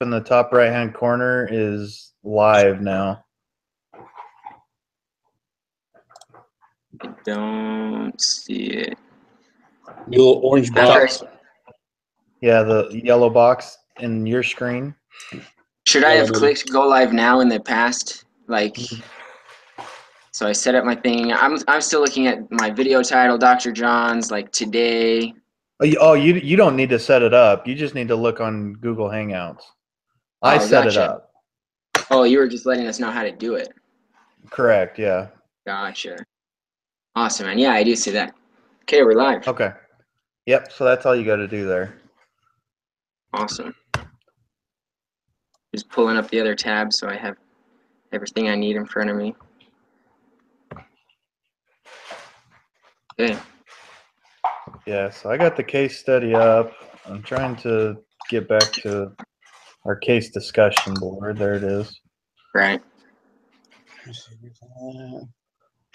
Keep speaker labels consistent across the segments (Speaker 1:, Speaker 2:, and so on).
Speaker 1: in the top right-hand corner is live now.
Speaker 2: I don't see it.
Speaker 3: Little orange box.
Speaker 1: Yeah, the yellow box in your screen.
Speaker 2: Should I have clicked go live now in the past? Like, so I set up my thing. I'm still looking at my video title, Dr. John's, like today.
Speaker 1: Oh, you don't need to set it up. You just need to look on Google Hangouts. I set it up.
Speaker 2: Oh, you were just letting us know how to do it.
Speaker 1: Correct, yeah.
Speaker 2: Gotcha. Awesome, man. Yeah, I do see that. Okay, we're live.
Speaker 1: Okay. Yep, so that's all you got to do there.
Speaker 2: Awesome. Just pulling up the other tab so I have everything I need in front of me. Okay.
Speaker 1: Yeah, so I got the case study up. I'm trying to get back to our case discussion board. There it is.
Speaker 2: Right.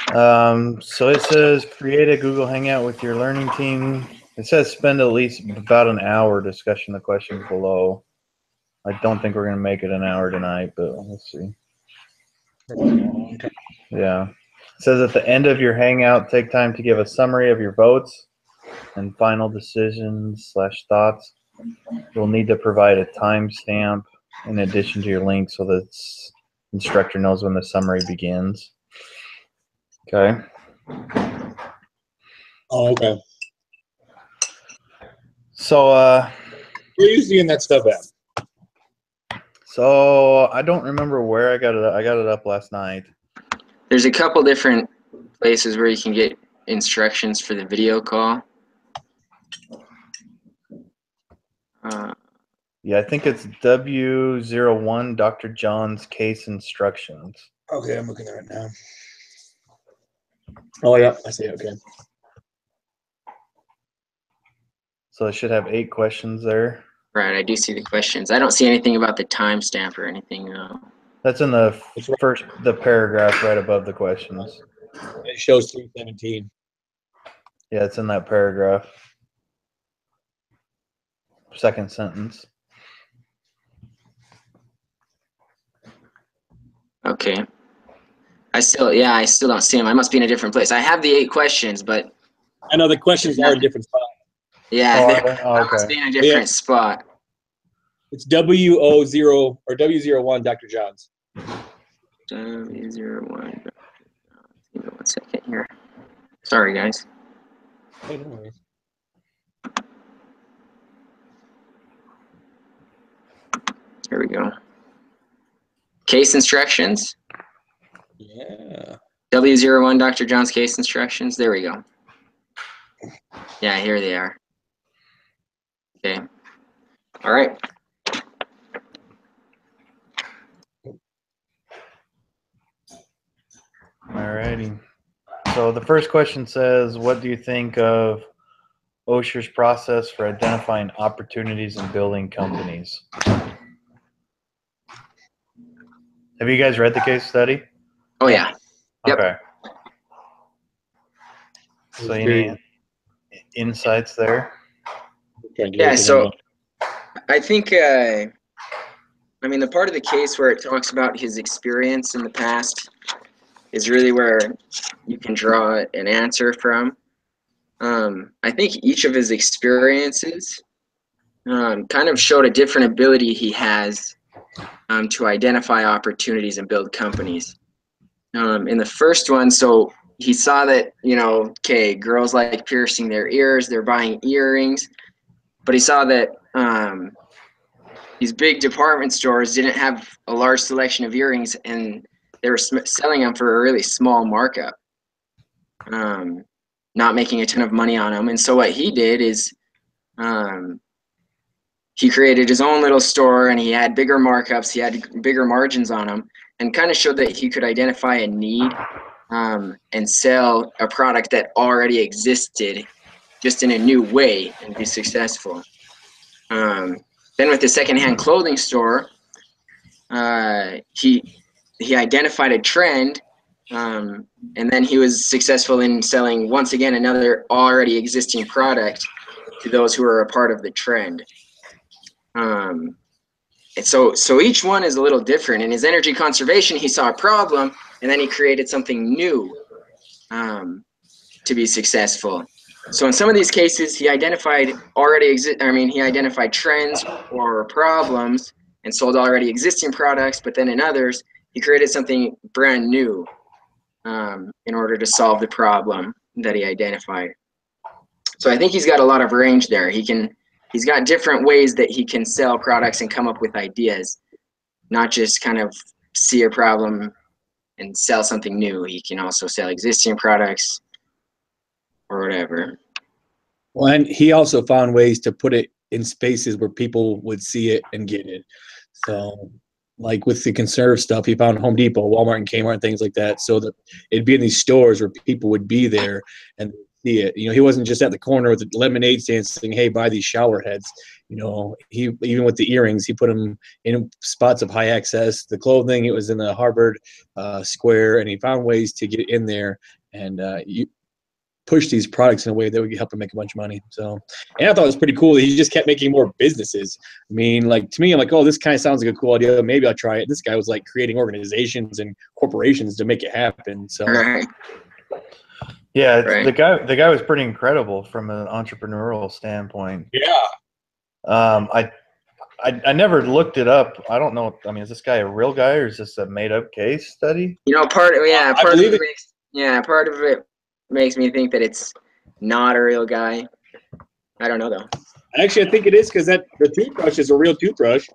Speaker 1: So it says create a Google Hangout with your learning team. It says spend at least about an hour discussing the questions below. I don't think we're going to make it an hour tonight, but let's see. Yeah. It says at the end of your Hangout, take time to give a summary of your votes and final decisions/thoughts. You'll need to provide a timestamp in addition to your link so that instructor knows when the summary begins. Okay.
Speaker 3: Oh, okay.
Speaker 1: So,
Speaker 3: where are you seeing that stuff at?
Speaker 1: So I don't remember where I got it. I got it up last night.
Speaker 2: There's a couple different places where you can get instructions for the video call.
Speaker 1: Yeah, I think it's W01 Dr. John's case instructions.
Speaker 3: Okay, I'm looking at it now. Oh, yeah, I see it. Okay.
Speaker 1: So it should have 8 questions there.
Speaker 2: Right, I do see the questions. I don't see anything about the timestamp or anything.
Speaker 1: That's in the the paragraph right above the questions.
Speaker 3: It shows 317.
Speaker 1: Yeah, it's in that paragraph. Second sentence.
Speaker 2: Okay. I still don't see them. I must be in a different place. I have the 8 questions, but
Speaker 3: I know the questions are in different spots.
Speaker 2: Yeah, I must be in a different spot.
Speaker 3: It's W0 or W01 Dr. John's.
Speaker 2: W01. Give me 1 second here. Sorry, guys.
Speaker 3: Hey, no worries.
Speaker 2: Here we go. Case instructions.
Speaker 3: Yeah.
Speaker 2: W01 Dr. John's case instructions. There we go. Yeah, here they are. Okay. All right.
Speaker 1: Alrighty. So the first question says, what do you think of Osher's process for identifying opportunities and building companies? Have you guys read the case study?
Speaker 2: Oh, yeah. Yep.
Speaker 1: Okay. So any insights there?
Speaker 2: Yeah, so I think, I mean, the part of the case where it talks about his experience in the past is really where you can draw an answer from. I think each of his experiences kind of showed a different ability he has to identify opportunities and build companies. In the first one, so he saw that, okay, girls like piercing their ears, they're buying earrings, but he saw that these big department stores didn't have a large selection of earrings, and they were selling them for a really small markup, not making a ton of money on them. And so what he did is he created his own little store, and he had bigger markups, he had bigger margins on them, and kind of showed that he could identify a need and sell a product that already existed just in a new way and be successful. Then with the secondhand clothing store, he identified a trend, and then he was successful in selling, once again, another already existing product to those who are a part of the trend. so each one is a little different. In his energy conservation, he saw a problem, and then he created something new to be successful. So in some of these cases, he identified he identified trends or problems and sold already existing products. But then in others, he created something brand new in order to solve the problem that he identified. So I think he's got a lot of range there. He's got different ways that he can sell products and come up with ideas, not just kind of see a problem and sell something new. He can also sell existing products or whatever.
Speaker 3: Well, and he also found ways to put it in spaces where people would see it and get it. So, like with the conserve stuff, he found Home Depot, Walmart, and Kmart and things like that, so that it'd be in these stores where people would be there and see it. You know, he wasn't just at the corner with the lemonade stand saying, "Hey, buy these shower heads." You know, he even with the earrings, he put them in spots of high access. The clothing, it was in the Harvard Square, and he found ways to get in there and push these products in a way that would help him make a bunch of money. So, and I thought it was pretty cool that he just kept making more businesses. I mean, like, to me, I'm like, oh, this kind of sounds like a cool idea. Maybe I'll try it. This guy was like creating organizations and corporations to make it happen. So,
Speaker 2: Right.
Speaker 1: Yeah,
Speaker 2: Right.
Speaker 1: the guy was pretty incredible from an entrepreneurial standpoint.
Speaker 3: yeah.
Speaker 1: I never looked it up. I don't know. I mean, is this guy a real guy or is this a made up case study?
Speaker 2: You know, part of
Speaker 3: believe
Speaker 2: it makes me think that it's not a real guy. I don't know though.
Speaker 3: Actually, I think it is because the toothbrush is a real toothbrush.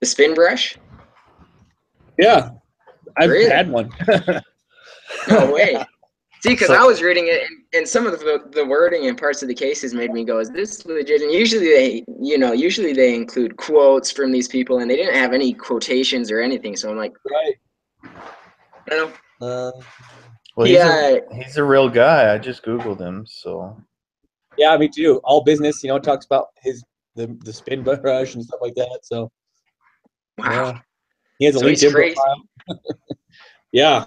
Speaker 2: The spin brush?
Speaker 3: Yeah. I've
Speaker 2: Really?
Speaker 3: had one.
Speaker 2: No way. See, because
Speaker 1: So-
Speaker 2: I was reading it, and some of the wording and parts of the cases made me go, "Is this legit?" And usually they include quotes from these people, and they didn't have any quotations or anything. So I'm like,
Speaker 3: Right.
Speaker 2: I don't know.
Speaker 1: Well, he's a real guy. I just Googled him. So
Speaker 3: Yeah, me too. All business, it talks about the spin brush and stuff like that. So
Speaker 2: Wow.
Speaker 3: yeah. He has a
Speaker 2: So he's
Speaker 3: LinkedIn
Speaker 2: crazy.
Speaker 3: profile. Yeah.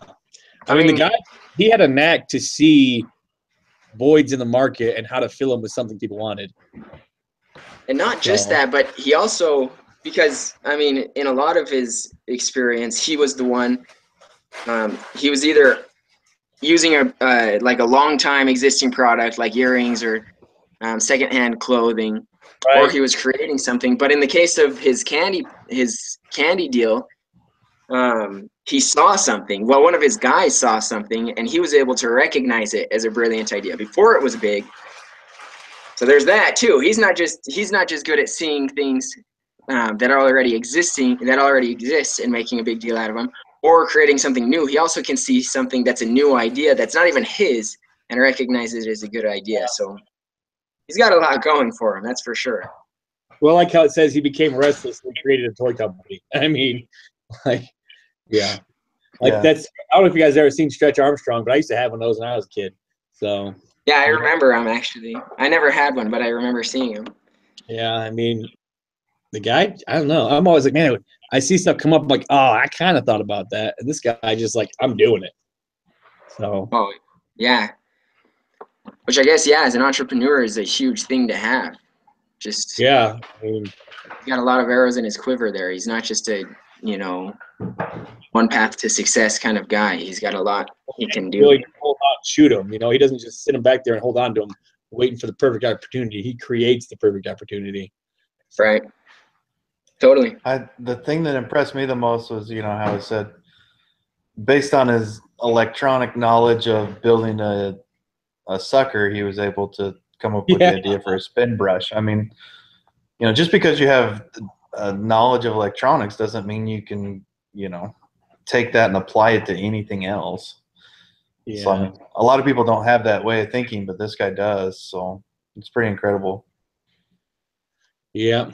Speaker 3: I mean,
Speaker 2: mean,
Speaker 3: the guy, he had a knack to see voids in the market and how to fill them with something people wanted.
Speaker 2: And not just that, but he also, because, I mean, in a lot of his experience, he was the one, he was either using a long time existing product like earrings or secondhand clothing, or he was creating something. But in the case of his candy deal, he saw something. Well, one of his guys saw something, and he was able to recognize it as a brilliant idea before it was big. So there's that too. He's not just good at seeing things that already exist and making a big deal out of them, or creating something new. He also can see something that's a new idea that's not even his and recognize it as a good idea. So he's got a lot going for him, that's for sure.
Speaker 3: Well, like how it says he became restless and created a toy company. I mean, yeah. That's, I don't know if you guys ever seen Stretch Armstrong, but I used to have one of those when I was a kid. So
Speaker 2: yeah, I remember him actually. I never had one, but I remember seeing him.
Speaker 3: yeah, I mean, the guy, I don't know. I'm always like, man, I see stuff come up, I'm like, oh, I kind of thought about that. And this guy just like, I'm doing it. So.
Speaker 2: Oh, yeah. Which I guess, yeah, as an entrepreneur is a huge thing to have. Just
Speaker 3: yeah, I mean,
Speaker 2: he's got a lot of arrows in his quiver there. He's not just a, one path to success kind of guy. He's got a lot he can do.
Speaker 3: Really hold on, shoot him. He doesn't just sit him back there and hold on to him, waiting for the perfect opportunity. He creates the perfect opportunity.
Speaker 2: Right. Totally.
Speaker 1: The thing that impressed me the most was, how it said, based on his electronic knowledge of building a sucker, he was able to come up with the idea for a spin brush. I mean, just because you have knowledge of electronics doesn't mean you can, take that and apply it to anything else.
Speaker 3: Yeah.
Speaker 1: So, I mean, a lot of people don't have that way of thinking, but this guy does. So it's pretty incredible.
Speaker 3: Yeah.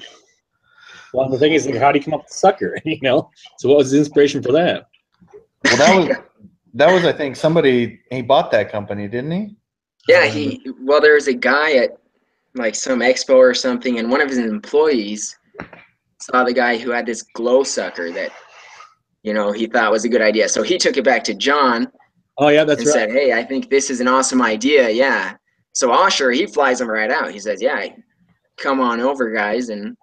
Speaker 3: Well, the thing is, like, how do you come up with the sucker? So what was the inspiration for that?
Speaker 1: Well, that was I think he bought that company, didn't he?
Speaker 2: Yeah, there was a guy at like some expo or something, and one of his employees saw the guy who had this glow sucker that, he thought was a good idea. So he took it back to John.
Speaker 3: Oh yeah, that's right.
Speaker 2: Said, hey, I think this is an awesome idea. Yeah. So Osher, he flies him right out. He says, yeah, come on over, guys. And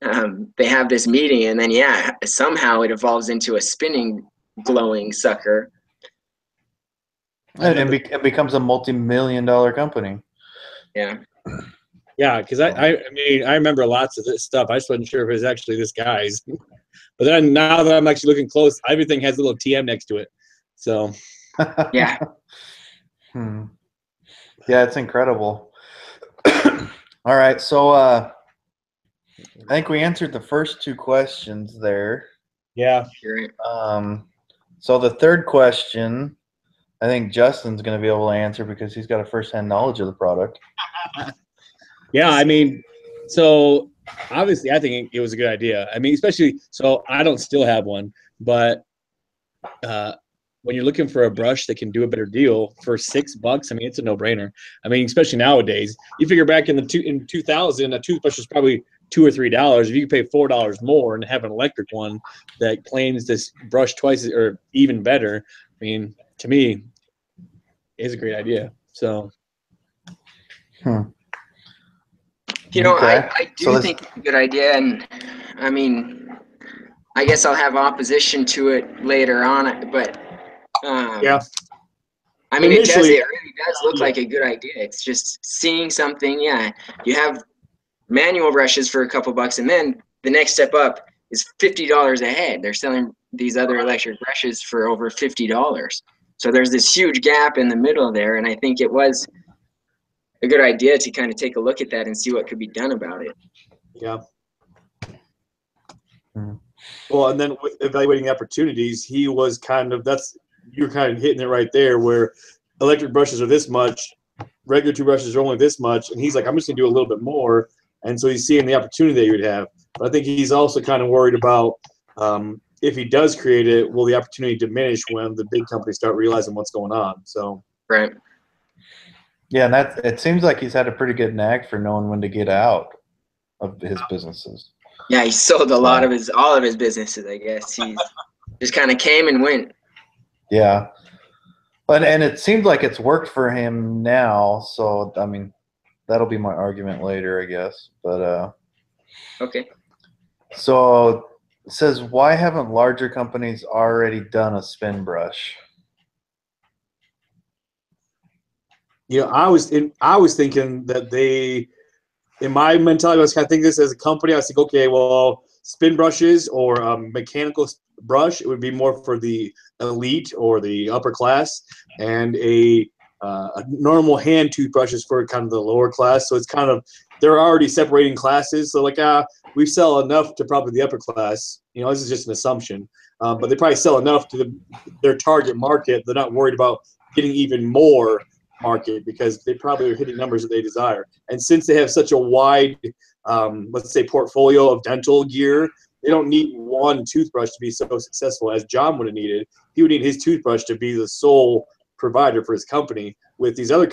Speaker 2: they have this meeting, and then somehow it evolves into a spinning glowing sucker.
Speaker 1: And it becomes a multi-million-dollar company.
Speaker 2: Yeah.
Speaker 3: Yeah, because I mean, I remember lots of this stuff. I just wasn't sure if it was actually this guy's. But then now that I'm actually looking close, everything has a little TM next to it. So
Speaker 2: yeah.
Speaker 1: Yeah, it's incredible. All right, so I think we answered the first two questions there.
Speaker 3: yeah.
Speaker 2: Sure.
Speaker 1: So the third question, I think Justin's going to be able to answer because he's got a first-hand knowledge of the product.
Speaker 3: Yeah, I mean, so obviously I think it was a good idea. I mean, especially, so I don't still have one, but when you're looking for a brush that can do a better deal for $6, I mean, it's a no-brainer. I mean, especially nowadays, you figure back in 2000, a toothbrush was probably $2 or $3. If you could pay $4 more and have an electric one that claims this brush twice or even better, I mean, to me, it's a great idea. So,
Speaker 2: you know,
Speaker 1: Okay.
Speaker 2: I do think it's a good idea, and I mean, I guess I'll have opposition to it later on, but
Speaker 3: yeah.
Speaker 2: I mean, it
Speaker 3: Initially,
Speaker 2: really does look like a good idea. It's just seeing something. Yeah, you have manual brushes for a couple bucks, and then the next step up is $50 a head. They're selling these other electric brushes for over $50. So there's this huge gap in the middle there, and I think it was a good idea to kind of take a look at that and see what could be done about it.
Speaker 3: Yeah. Well, and then with evaluating opportunities, he was you're kind of hitting it right there where electric brushes are this much, regular toothbrushes are only this much, and he's like, I'm just gonna do a little bit more. And so he's seeing the opportunity that he would have. But I think he's also kind of worried about if he does create it, will the opportunity diminish when the big companies start realizing what's going on? So
Speaker 2: right.
Speaker 1: Yeah, and it seems like he's had a pretty good knack for knowing when to get out of his businesses.
Speaker 2: Yeah, he sold all of his businesses, I guess. He just kind of came and went.
Speaker 1: Yeah. And it seems like it's worked for him now, so I mean that'll be my argument later, I guess. But
Speaker 2: okay.
Speaker 1: So it says, why haven't larger companies already done a spin brush?
Speaker 3: you know, I was thinking that in my mentality, I was kind of thinking this as a company. I was like, okay, well, spin brushes or mechanical brush, it would be more for the elite or the upper class, and a normal hand toothbrush is for kind of the lower class. So it's kind of, they're already separating classes. So like, we sell enough to probably the upper class. You know, this is just an assumption, but they probably sell enough to their target market. They're not worried about getting even more market because they probably are hitting numbers that they desire. And since they have such a wide, let's say, portfolio of dental gear, they don't need one toothbrush to be so successful as John would have needed. He would need his toothbrush to be the sole provider for his company. With these other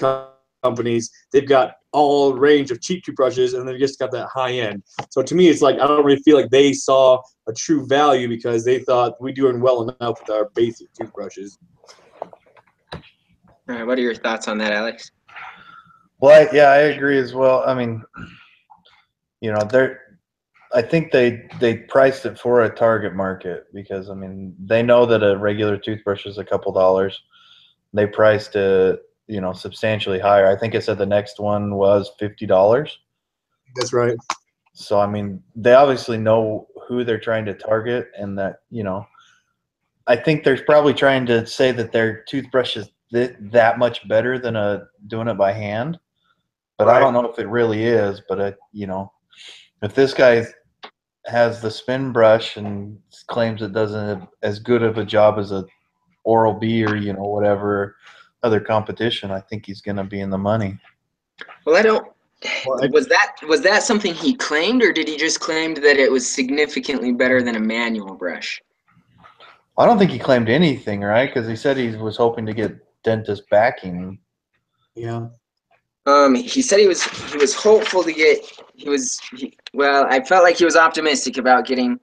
Speaker 3: companies, they've got all range of cheap toothbrushes, and they just got that high end. So to me, it's like I don't really feel like they saw a true value because they thought we're doing well enough with our basic toothbrushes.
Speaker 2: All right, what are your thoughts on that, Alex?
Speaker 1: Well, I agree as well. I mean, you know, I think they priced it for a target market because, I mean, they know that a regular toothbrush is a couple dollars. They priced it, you know, substantially higher. I think it said the next one was $50.
Speaker 3: That's right.
Speaker 1: So, I mean, they obviously know who they're trying to target, and that, you know, I think they're probably trying to say that their toothbrush is that much better than doing it by hand. But right. I don't know if it really is. But, you know, if this guy has the spin brush and claims it doesn't as good of a job as a Oral-B or, you know, whatever other competition, I think he's going to be in the money.
Speaker 2: Well, was that something he claimed, or did he just claim that it was significantly better than a manual brush?
Speaker 1: I don't think he claimed anything, right? Because he said he was hoping to get dentist backing.
Speaker 3: Yeah.
Speaker 2: He said he was hopeful to get. Well, I felt like he was optimistic about getting,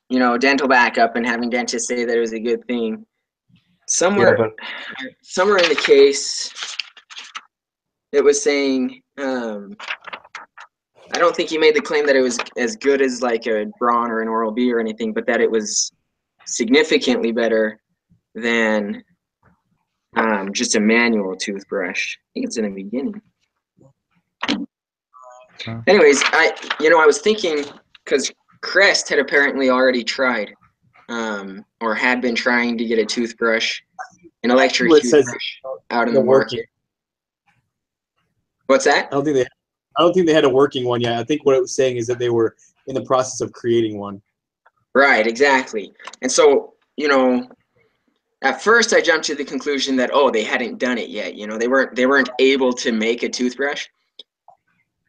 Speaker 2: you know, dental backup and having dentists say that it was a good thing. Somewhere in the case, it was saying I don't think he made the claim that it was as good as like a Braun or an Oral-B or anything, but that it was significantly better than just a manual toothbrush. I think it's in the beginning. Anyways, I was thinking, because Crest had apparently already tried, or had been trying to get a toothbrush, an electric toothbrush out in the market. What's that?
Speaker 3: I don't think they had a working one yet. I think what it was saying is that they were in the process of creating one.
Speaker 2: Right, exactly. And so, at first I jumped to the conclusion that, oh, they hadn't done it yet. They weren't able to make a toothbrush.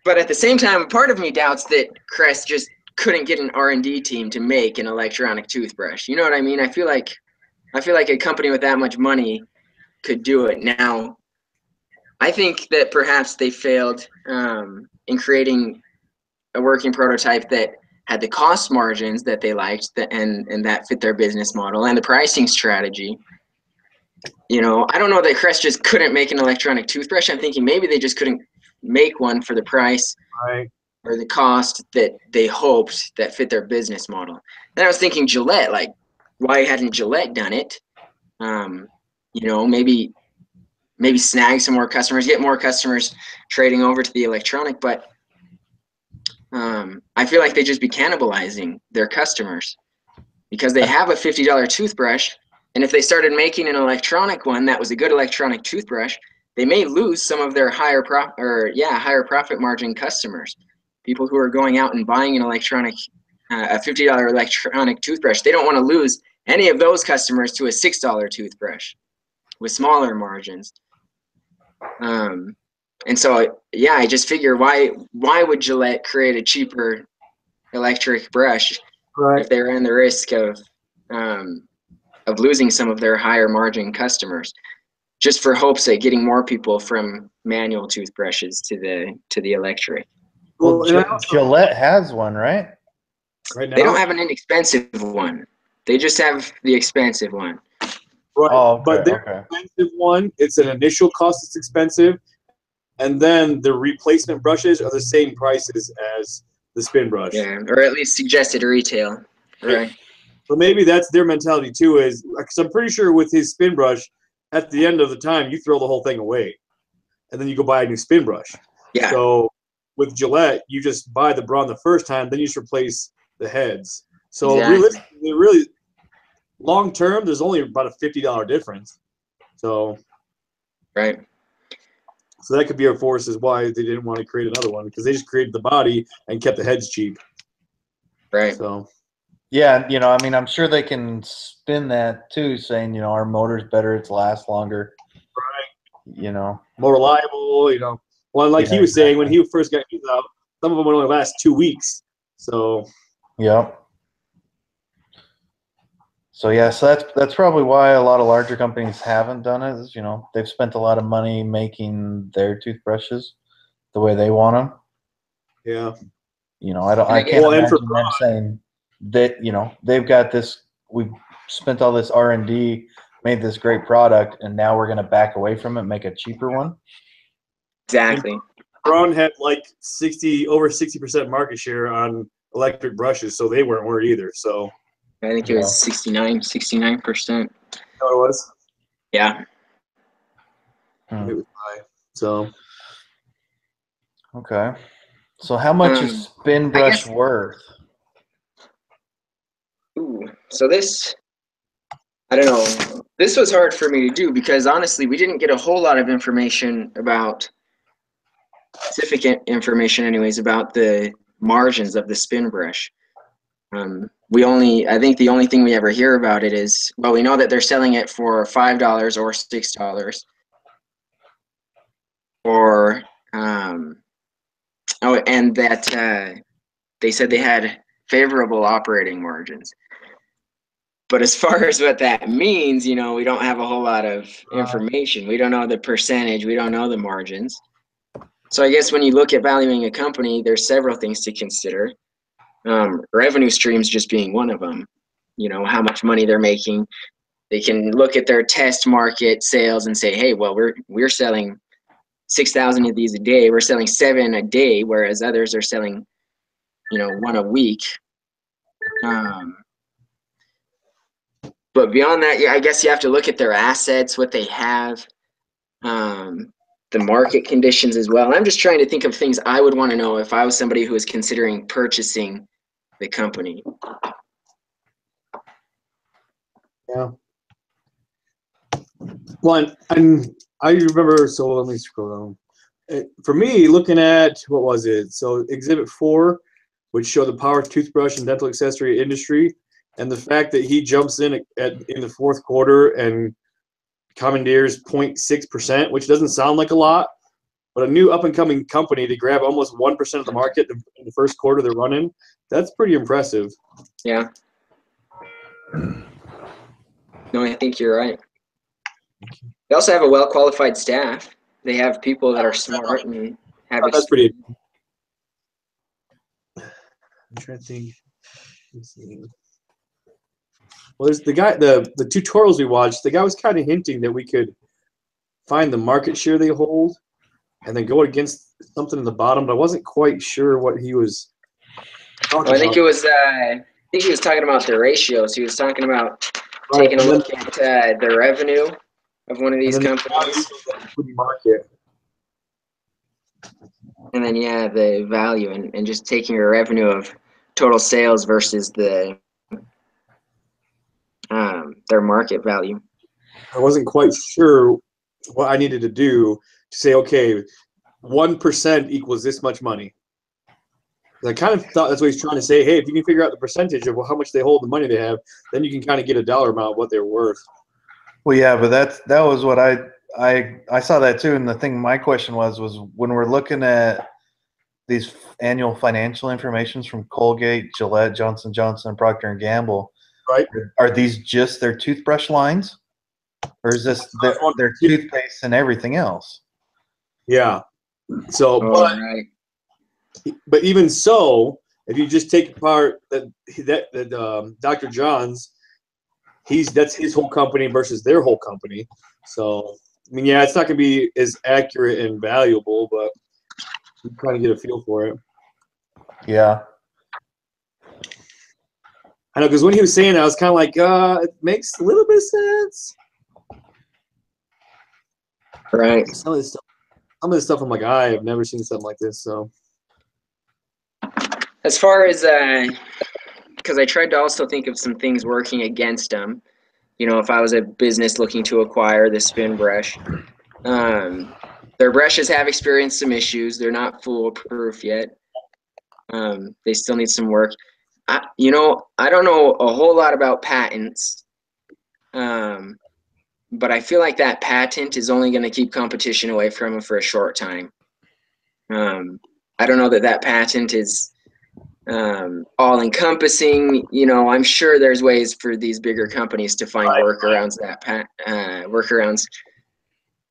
Speaker 2: But at the same time, part of me doubts that Crest just couldn't get an R&D team to make an electronic toothbrush. You know what I mean? I feel like a company with that much money could do it. Now, I think that perhaps they failed in creating a working prototype that had the cost margins that they liked and that fit their business model and the pricing strategy. I don't know that Crest just couldn't make an electronic toothbrush. I'm thinking maybe they just couldn't make one for the price or the cost that they hoped that fit their business model. Then I was thinking Gillette, like, why hadn't Gillette done it? Maybe snag some more customers, get more customers trading over to the electronic, but I feel like they'd just be cannibalizing their customers because they have a $50 toothbrush, and if they started making an electronic one that was a good electronic toothbrush, they may lose some of their higher profit margin customers, people who are going out and buying a $50 electronic toothbrush. They don't want to lose any of those customers to a $6 toothbrush with smaller margins. And so, I just figure why would Gillette create a cheaper electric brush if they ran the risk of losing some of their higher margin customers, just for hopes of getting more people from manual toothbrushes to the electric.
Speaker 1: Well, Gillette has one, right?
Speaker 3: Right now,
Speaker 2: they don't have an inexpensive one. They just have the expensive one.
Speaker 3: Right.
Speaker 1: Oh, okay,
Speaker 3: but their expensive one, it's an initial cost that's expensive, and then the replacement brushes are the same prices as the spin brush.
Speaker 2: Yeah, or at least suggested retail. Right.
Speaker 3: So maybe that's their mentality too. Is because I'm pretty sure with his spin brush, at the end of the time, you throw the whole thing away, and then you go buy a new spin brush.
Speaker 2: Yeah.
Speaker 3: So with Gillette, you just buy the Braun the first time, then you just replace the heads. So realistically, really, long term, there's only about a $50 difference. So.
Speaker 2: Right.
Speaker 3: So that could be a force as why they didn't want to create another one, because they just created the body and kept the heads cheap.
Speaker 2: Right.
Speaker 3: So.
Speaker 1: Yeah, I'm sure they can spin that too, saying, our motor's better, it's lasts longer.
Speaker 3: Right. More reliable, Well, like he was saying, when he first got his out, some of them would only last 2 weeks. So.
Speaker 1: Yep. So that's probably why a lot of larger companies haven't done it. Is, they've spent a lot of money making their toothbrushes the way they want them.
Speaker 3: Yeah.
Speaker 1: I can't imagine them saying that they've got this. We've spent all this R&D, made this great product, and now we're going to back away from it, and make a cheaper one.
Speaker 2: Exactly.
Speaker 3: Braun had like over 60% market share on electric brushes, so they weren't worried either. So.
Speaker 2: I think it was 69%.
Speaker 3: What it was?
Speaker 2: Yeah.
Speaker 3: It was high. So.
Speaker 1: Okay. So how much is spin brush worth?
Speaker 2: Ooh. So this, I don't know. This was hard for me to do because honestly, we didn't get a whole lot of information specific information anyways, about the margins of the spin brush. I think the only thing we ever hear about it is, well, we know that they're selling it for $5 or $6, or and that they said they had favorable operating margins. But as far as what that means, we don't have a whole lot of information. We don't know the percentage. We don't know the margins. So I guess when you look at valuing a company, there's several things to consider. Revenue streams just being one of them. How much money they're making. They can look at their test market sales and say, hey, well, we're selling 6,000 of these a day. We're selling 7 a day, whereas others are selling, 1 a week. But beyond that, I guess you have to look at their assets, what they have, the market conditions as well. I'm just trying to think of things I would want to know if I was somebody who was considering purchasing the company.
Speaker 3: Yeah. Well, and I remember, so let me scroll down. For me, looking at, what was it? So Exhibit 4, which showed the power toothbrush and dental accessory industry, and the fact that he jumps in in the fourth quarter and commandeers 0.6%, which doesn't sound like a lot, but a new up-and-coming company to grab almost 1% of the market in the first quarter they're running, that's pretty impressive.
Speaker 2: Yeah. No, I think you're right. They also have a well-qualified staff. They have people that are smart and have
Speaker 3: That's pretty. I'm trying to think. Let's see. Well, there's the guy, the tutorials we watched, the guy was kind of hinting that we could find the market share they hold and then go against something in the bottom, but I wasn't quite sure what he was talking about.
Speaker 2: I think he was talking about their ratios. He was talking about taking a look at the revenue of one of these companies.
Speaker 3: Market.
Speaker 2: And then, the value and just taking your revenue of total sales versus their market value.
Speaker 3: I wasn't quite sure what I needed to do to say, okay, 1% equals this much money. I kind of thought that's what he's trying to say. Hey, if you can figure out the percentage of how much they hold, the money they have, then you can kind of get a dollar amount of what they're worth.
Speaker 1: Well, yeah, but that was what I saw that too. And the thing, my question was when we're looking at these annual financial informations from Colgate, Gillette, Johnson & Johnson, and Procter & Gamble,
Speaker 3: right?
Speaker 1: Are these just their toothbrush lines? Or is this their toothpaste and everything else?
Speaker 3: Yeah. So, but even so, if you just take apart that Dr. John's, that's his whole company versus their whole company. So, I mean, yeah, it's not going to be as accurate and valuable, but you kind of get a feel for it.
Speaker 1: Yeah.
Speaker 3: I know, because when he was saying that, I was kind of like, it makes a little bit of sense.
Speaker 2: Right.
Speaker 3: Some of this stuff, I'm like, I have never seen something like this. So,
Speaker 2: as far as, because I tried to also think of some things working against them. If I was a business looking to acquire the Spin brush, their brushes have experienced some issues. They're not foolproof yet. They still need some work. I don't know a whole lot about patents, but I feel like that patent is only going to keep competition away from them for a short time. I don't know that patent is all-encompassing. I'm sure there's ways for these bigger companies to find workarounds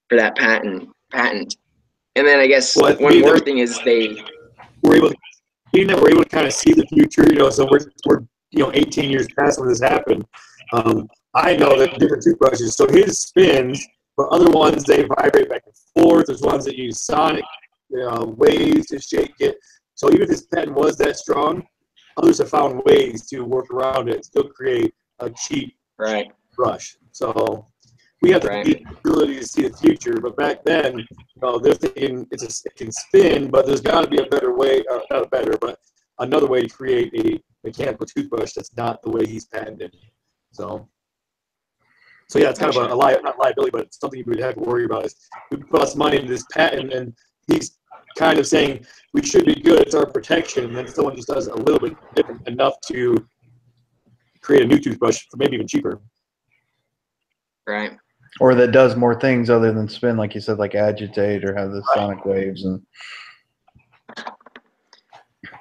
Speaker 2: for that patent. And then I guess one more thing is
Speaker 3: we're able to kind of see the future. So we're 18 years past when this happened. I know that different toothbrushes. So his spins, but other ones they vibrate back and forth. There's ones that use sonic waves to shake it. So even if his patent was that strong, others have found ways to work around it and still create a cheap brush. So we have the ability to see the future. But back then, they're thinking it can spin, but there's got to be a better way, not a better, but another way to create a mechanical toothbrush that's not the way he's patented. So yeah, it's kind of not liability, but it's something you would have to worry about. Is we put us money into this patent, and he's kind of saying we should be good. It's our protection, and then someone just does a little bit different enough to create a new toothbrush for maybe even cheaper.
Speaker 2: Right.
Speaker 1: Or that does more things other than spin, like you said, like agitate or have the sonic waves. And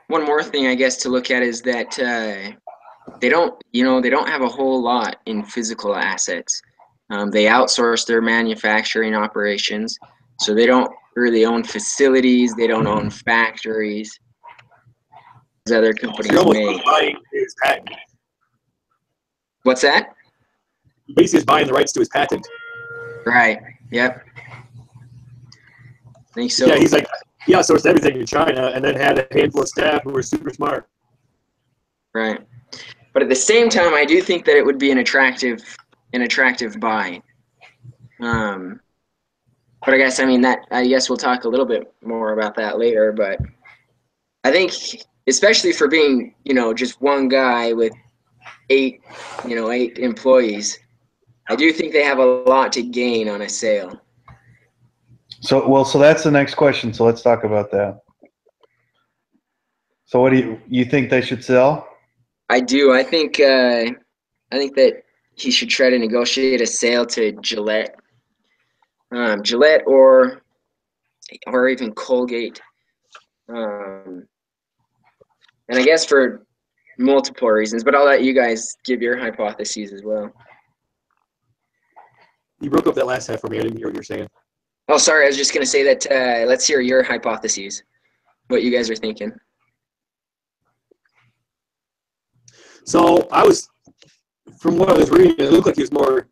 Speaker 2: one more thing, I guess, to look at is that they don't have a whole lot in physical assets. They outsource their manufacturing operations, so they don't really own facilities. They don't own factories. As other companies may. What's that?
Speaker 3: Basically, is buying the rights to his patent.
Speaker 2: Right. Yep. think so.
Speaker 3: Yeah, he's like, he outsourced everything to China and then had a handful of staff who were super smart.
Speaker 2: Right. But at the same time, I do think that it would be an attractive buy. But I guess, I mean, I guess we'll talk a little bit more about that later. But I think, especially for being, just one guy with 8 employees, I do think they have a lot to gain on a sale.
Speaker 1: So that's the next question. So let's talk about that. So what do you think they should sell?
Speaker 2: I do. I think that he should try to negotiate a sale to Gillette, Gillette or even Colgate, and I guess for multiple reasons. But I'll let you guys give your hypotheses as well.
Speaker 3: You broke up that last half for me. I didn't hear what you were saying.
Speaker 2: Oh, sorry. I was just going to say that let's hear your hypotheses, what you guys are thinking.
Speaker 3: So from what I was reading, it looked like he was more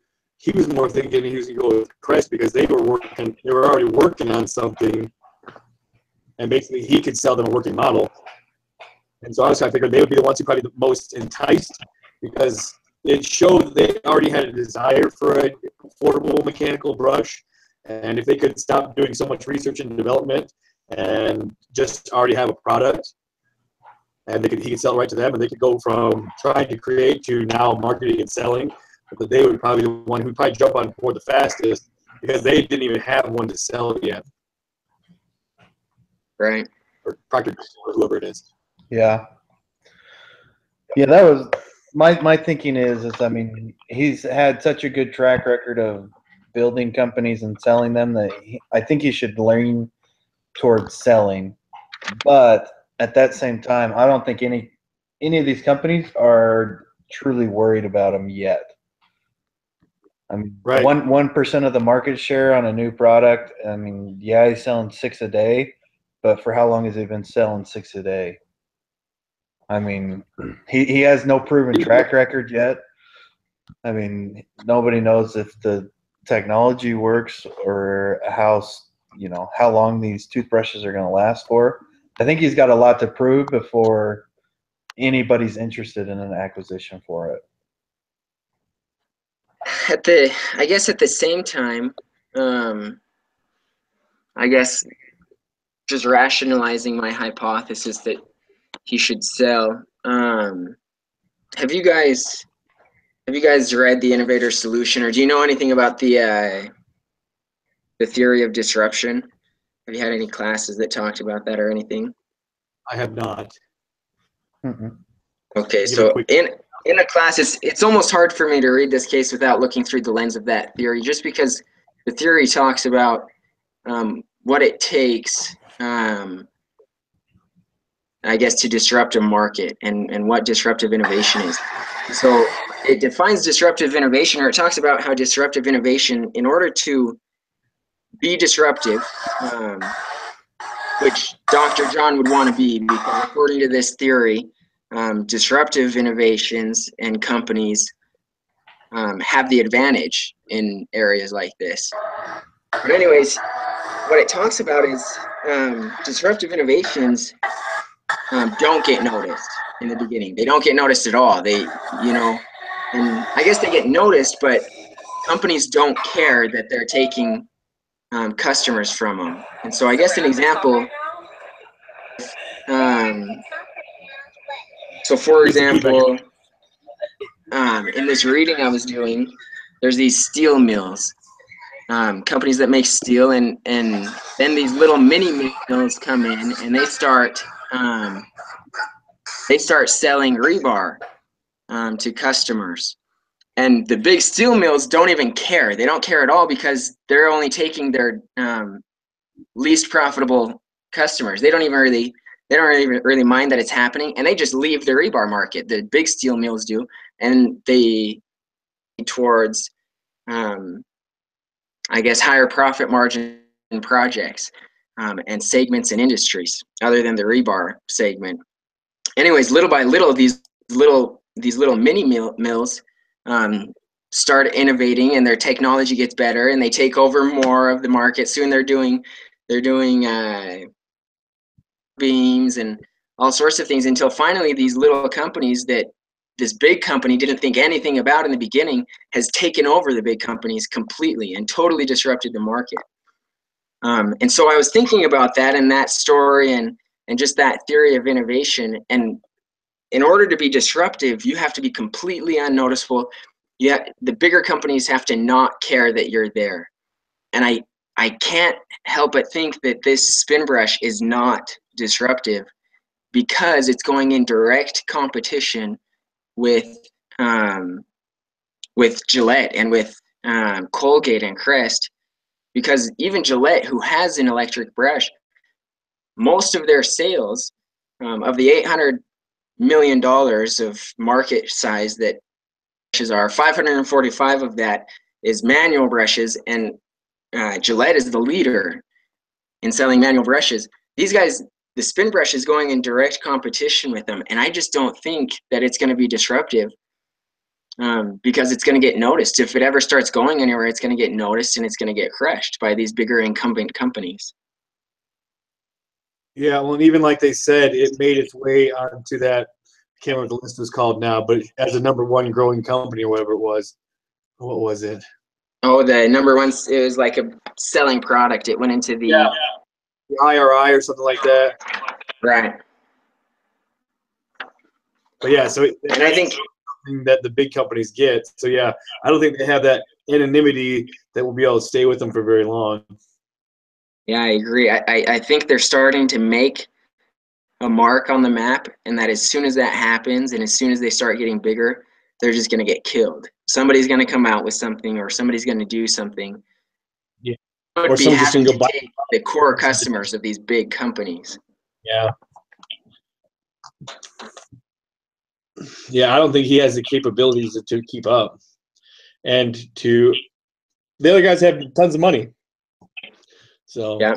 Speaker 3: thinking he was going to go with Crest because they were already working on something, and basically he could sell them a working model. And so I figured they would be the ones who probably the most enticed because it showed that they already had a desire for an affordable mechanical brush. And if they could stop doing so much research and development and just already have a product, and he could sell it right to them, and they could go from trying to create to now marketing and selling. But they would probably be the one who would probably jump on board the fastest because they didn't even have one to sell yet.
Speaker 2: Right.
Speaker 3: Or Procter or whoever it is.
Speaker 1: Yeah. Yeah, that was my thinking is I mean, he's had such a good track record of building companies and selling them that I think he should lean towards selling. But at that same time, I don't think any of these companies are truly worried about him yet. I mean,
Speaker 3: Right.
Speaker 1: 1% of the market share on a new product. I mean, yeah, he's selling 6 a day, but for how long has he been selling 6 a day? I mean, he has no proven track record yet. I mean, nobody knows if the technology works or how long these toothbrushes are going to last for. I think he's got a lot to prove before anybody's interested in an acquisition for it.
Speaker 2: I guess at the same time, I guess just rationalizing my hypothesis that he should sell. Have you guys read The Innovator Solution, or do you know anything about the theory of disruption? Have you had any classes that talked about that or anything?
Speaker 3: I have not.
Speaker 1: Mm-mm.
Speaker 2: Okay, so in a class, it's almost hard for me to read this case without looking through the lens of that theory, just because the theory talks about what it takes, I guess, to disrupt a market and what disruptive innovation is. So it defines disruptive innovation, or it talks about how disruptive innovation, in order to be disruptive, which Dr. John would want to be, because according to this theory, disruptive innovations and companies have the advantage in areas like this. But anyways, what it talks about is disruptive innovations don't get noticed in the beginning. They don't get noticed at all. And I guess they get noticed, but companies don't care that they're taking customers from them. And so I guess an example, so for example, in this reading I was doing, there's these steel mills, companies that make steel, and then these little mini mills come in and they start selling rebar to customers. And the big steel mills don't even care. They don't care at all because they're only taking their least profitable customers. They don't even really mind that it's happening, and they just leave the rebar market. The big steel mills do, and they towards I guess higher profit margin projects and segments and industries other than the rebar segment. Anyways, little by little, these little mini mills start innovating, and their technology gets better, and they take over more of the market. Soon they're doing They're doing beams and all sorts of things until finally these little companies that this big company didn't think anything about in the beginning has taken over the big companies completely and totally disrupted the market. And so I was thinking about that and that story and just that theory of innovation. And in order to be disruptive, you have to be completely unnoticeable. The bigger companies have to not care that you're there. And I can't help but think that this spin brush is not disruptive because it's going in direct competition with Gillette and with Colgate and Crest, because even Gillette, who has an electric brush, most of their sales of the $800 million of market size that brushes are, 545 of that is manual brushes, and Gillette is the leader in selling manual brushes. These guys, the spin brush is going in direct competition with them, and I just don't think that it's going to be disruptive because it's going to get noticed. If it ever starts going anywhere, it's going to get noticed and it's going to get crushed by these bigger incumbent companies.
Speaker 3: Yeah, well, and even like they said, it made its way onto that. I can't remember what the list was called now, but as a #1 growing company or whatever it was. What was it?
Speaker 2: Oh, the #1, it was like a selling product. It went into the
Speaker 3: the IRI or something like that.
Speaker 2: Right.
Speaker 3: But yeah, so
Speaker 2: and I think
Speaker 3: something that the big companies get. So yeah, I don't think they have that anonymity that will be able to stay with them for very long.
Speaker 2: Yeah, I agree. I think they're starting to make a mark on the map, and that as soon as that happens and as soon as they start getting bigger, they're just going to get killed. Somebody's going to come out with something, or somebody's going to do something.
Speaker 3: Yeah.
Speaker 2: Or someone's just going to go buy the core customers of these big companies.
Speaker 3: Yeah. Yeah, I don't think he has the capabilities to keep up. And the other guys have tons of money. So
Speaker 2: yeah.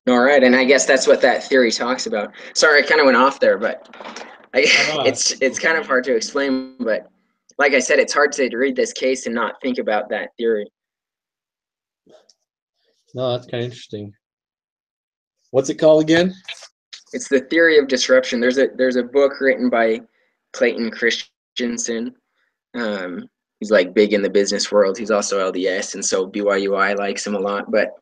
Speaker 2: All right, and I guess that's what that theory talks about. Sorry, I kind of went off there, but it's kind of hard to explain. But like I said, it's hard to read this case and not think about that theory.
Speaker 3: No, that's kind of interesting. What's it called again?
Speaker 2: It's the theory of disruption. There's a book written by Clayton Christensen. He's like big in the business world. He's also LDS, and so BYUI likes him a lot. But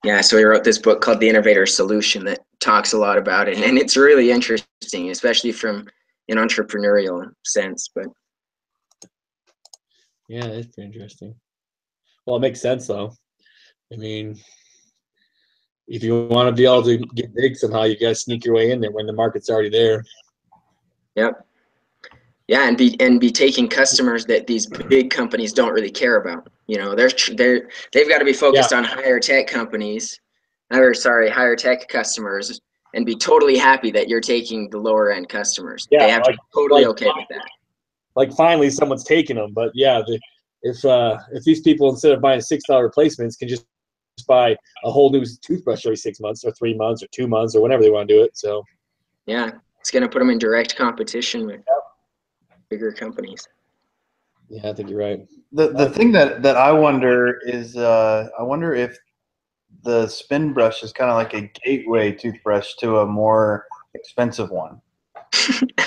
Speaker 2: yeah, so he wrote this book called The Innovator Solution that talks a lot about it, and it's really interesting, especially from an entrepreneurial sense. But
Speaker 3: yeah, it's pretty interesting. Well, it makes sense though. I mean, if you want to be able to get big somehow, you got to sneak your way in there when the market's already there.
Speaker 2: Yep. Yeah, and be taking customers that these big companies don't really care about. You know, they've got to be focused on higher tech companies, higher tech customers, and be totally happy that you're taking the lower end customers.
Speaker 3: Yeah,
Speaker 2: they have to be totally okay with that.
Speaker 3: Like finally someone's taking them, but yeah, if these people instead of buying $6 replacements can just buy a whole new toothbrush every 6 months or 3 months or 2 months or whenever they want to do it. So
Speaker 2: yeah, it's going to put them in direct competition with bigger companies.
Speaker 3: Yeah, I think you're right.
Speaker 1: The thing that I wonder is I wonder if the spin brush is kind of like a gateway toothbrush to a more expensive one.